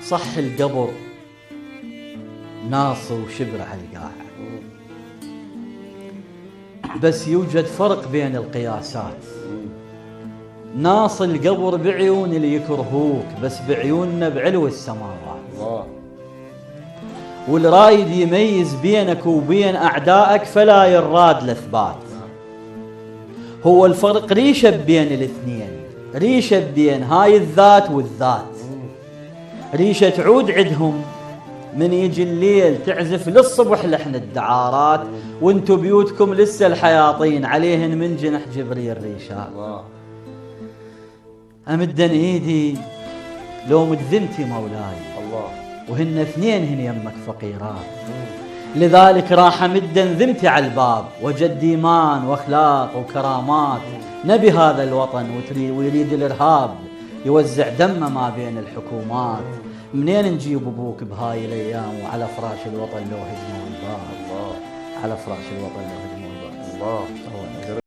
صح القبر ناصر وشبر على القاع، بس يوجد فرق بين القياسات. ناصر القبر بعيون اللي يكرهوك، بس بعيوننا بعلو السماوات. والرايد يميز بينك وبين أعدائك فلا يراد الإثبات. هو الفرق ريشة بين الاثنين، ريشة بين هاي الذات والذات. ريشة تعود عندهم من يجي الليل تعزف للصبح لحن الدعارات، وانتو بيوتكم لسه الحياطين عليهن من جنح جبريل ريشات. أمدن ايدي لو مدذنتي مولاي، وهن اثنين هن يمك فقيرات. لذلك راح مدن ذمتي على الباب، وجد ايمان واخلاق وكرامات. نبي هذا الوطن ويريد الارهاب يوزع دمه ما بين الحكومات. منين نجيب ابوك بهاي الايام وعلى فراش الوطن لو هدموا الباب؟ على فراش الوطن لو هدموا الباب.